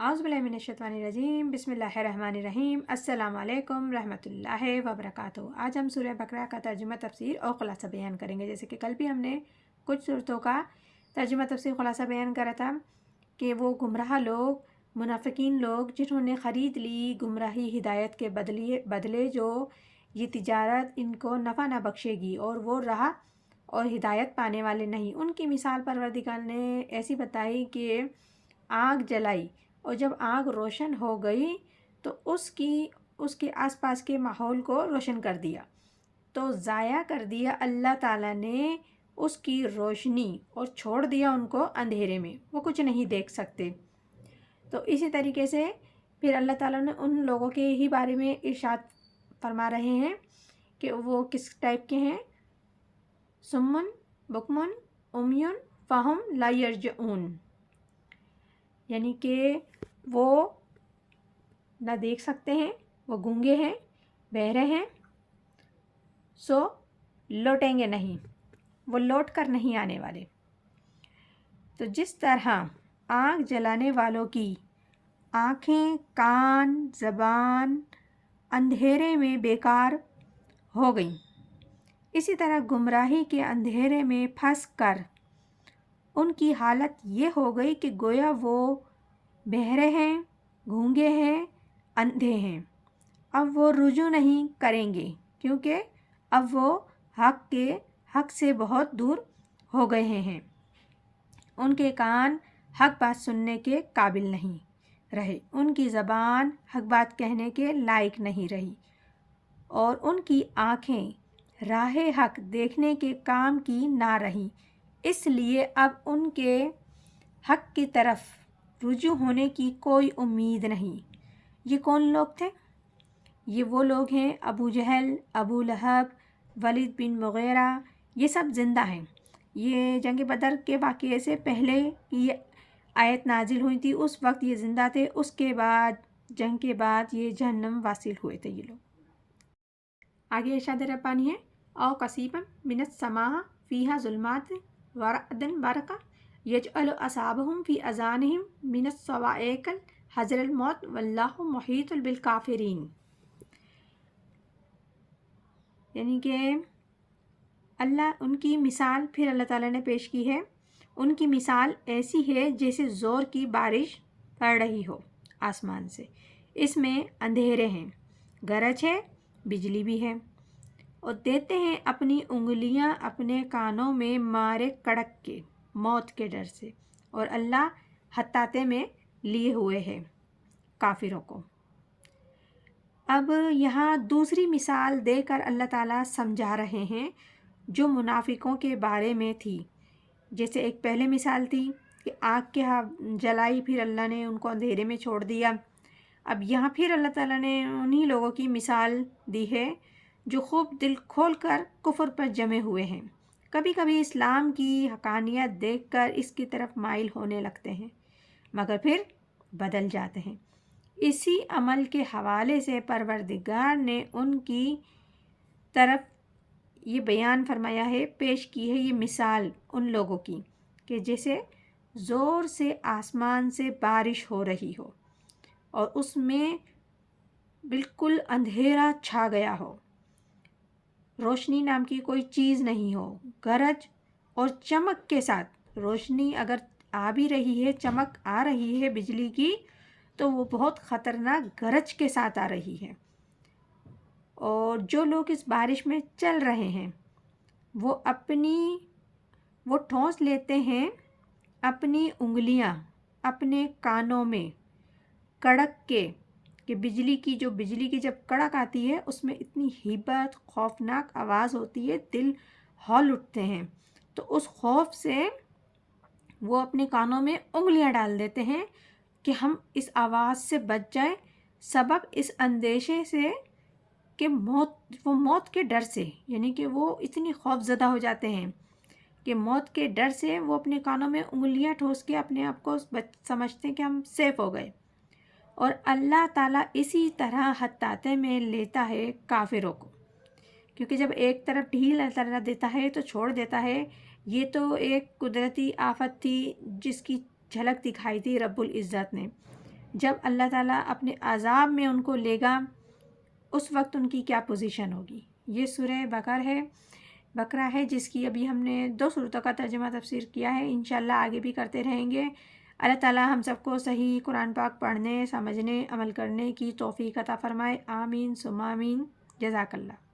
औज़ुबिल्लाहिमिनश्शैतानिर्रजीम बिस्मिल्लाहिर्रहमानिर्रहीम अस्सलामु अलैकुम रहमतुल्लाहि व बरकातुहू। आज हम सूरह बकरा का तर्जुमा तफसीर और ख़ुलासा बयान करेंगे। जैसे कि कल भी हमने कुछ सूरतों का तर्जुमा तफसीर ख़ुलासा बयान करा था कि वो गुमराह लोग, मुनाफिकीन लोग जिन्होंने ख़रीद ली गुमराही हिदायत के बदले जो ये तिजारत इनको नफ़ा ना बख्शेगी और वो राह और हिदायत पाने वाले नहीं। उनकी मिसाल परवरदिगार ने ऐसी बताई कि आग जलाई और जब आग रोशन हो गई तो उसके आसपास के माहौल को रोशन कर दिया, तो ज़ाया कर दिया अल्लाह ताला ने उसकी रोशनी और छोड़ दिया उनको अंधेरे में, वो कुछ नहीं देख सकते। तो इसी तरीके से फिर अल्लाह ताला ने उन लोगों के ही बारे में इरशाद फरमा रहे हैं कि वो किस टाइप के हैं। सुम्मुन बुकमुन उम्युन फ़हुम ला यरजऊन, यानी कि वो ना देख सकते हैं, वो गूंगे हैं, बहरे हैं, सो लौटेंगे नहीं, वो लौट कर नहीं आने वाले। तो जिस तरह आग जलाने वालों की आँखें, कान, ज़बान अंधेरे में बेकार हो गई, इसी तरह गुमराही के अंधेरे में फंस कर उनकी हालत ये हो गई कि गोया वो बहरे हैं, गूंगे हैं, अंधे हैं। अब वो रुजू नहीं करेंगे क्योंकि अब वो हक से बहुत दूर हो गए हैं। उनके कान हक बात सुनने के काबिल नहीं रहे, उनकी ज़बान हक बात कहने के लायक नहीं रही और उनकी आँखें राहे हक देखने के काम की ना रही। इसलिए अब उनके हक की तरफ रुजू होने की कोई उम्मीद नहीं। ये कौन लोग थे? ये वो लोग हैं अबू जहल, अबू लहब, वलीद बिन मुगीरा, ये सब ज़िंदा हैं। ये जंग बदर के वाक़ये से पहले ये आयत नाजिल हुई थी, उस वक्त ये ज़िंदा थे। उसके बाद जंग के बाद ये जहन्नम वासिल हुए थे ये लोग। आगे इरशाद रब्बानी है, औ कसीबम मिनस समा फ़ीहा ज़ुल्मात वरअदन बरका यजअलु असाबहुम फ़ी अज़ानिहिम मिनस सवाइक़ल हज़रल मौत वल्लाहु मुहीतुल बिल काफ़िरीन। यानी कि उनकी मिसाल फिर अल्लाह ताला ने पेश की है। उनकी मिसाल ऐसी है जैसे ज़ोर की बारिश पड़ रही हो आसमान से, इसमें अंधेरे हैं, गरज है, बिजली भी है, और देते हैं अपनी उंगलियां अपने कानों में मारे कड़क के मौत के डर से, और अल्लाह हत्ताते में लिए हुए है काफिरों को। अब यहाँ दूसरी मिसाल देकर अल्लाह ताला समझा रहे हैं जो मुनाफिकों के बारे में थी। जैसे एक पहले मिसाल थी कि आग के जलाई, फिर अल्लाह ने उनको अंधेरे में छोड़ दिया। अब यहाँ फिर अल्लाह ताला ने उन्हीं लोगों की मिसाल दी है जो खूब दिल खोल कर कुफ्र पर जमे हुए हैं। कभी कभी इस्लाम की हकानियत देखकर इसकी तरफ माइल होने लगते हैं, मगर फिर बदल जाते हैं। इसी अमल के हवाले से परवरदिगार ने उनकी तरफ ये बयान फरमाया है, पेश की है ये मिसाल उन लोगों की कि जैसे ज़ोर से आसमान से बारिश हो रही हो और उसमें बिल्कुल अंधेरा छा गया हो, रोशनी नाम की कोई चीज़ नहीं हो, गरज और चमक के साथ। रोशनी अगर आ भी रही है, चमक आ रही है बिजली की, तो वो बहुत ख़तरनाक गरज के साथ आ रही है। और जो लोग इस बारिश में चल रहे हैं वो ठोंस लेते हैं अपनी उंगलियां अपने कानों में कड़क के कि बिजली की जब कड़क आती है उसमें इतनी हिब्बत खौफनाक आवाज़ होती है, दिल हौल उठते हैं। तो उस खौफ से वो अपने कानों में उंगलियां डाल देते हैं कि हम इस आवाज़ से बच जाएं, सबब इस अंदेशे से कि मौत के डर से, यानी कि वो इतनी खौफज़दा हो जाते हैं कि मौत के डर से वो अपने कानों में उंगलियां ठोस के अपने आप को समझते हैं कि हम सेफ़ हो गए। और अल्लाह ताला इसी तरह हत्ताते में लेता है काफिरों को, क्योंकि जब एक तरफ ढील अल्लाह ताला देता है तो छोड़ देता है। ये तो एक कुदरती आफत थी जिसकी झलक दिखाई थी रब्बुल इज़्ज़त ने। جب اللہ تعالیٰ اپنے عذاب میں ان کو لے گا اس وقت ان کی کیا پوزیشن ہوگی۔ یہ سورہ بقرہ ہے جس کی ابھی ہم نے 2 صورتوں کا ترجمہ تفسیر کیا ہے، انشاءاللہ آگے بھی کرتے رہیں گے۔ اللہ تعالیٰ ہم سب کو صحیح قرآن پاک پڑھنے، سمجھنے، عمل کرنے کی توفیق عطا فرمائے، آمین ثم آمین۔ جزاک اللہ۔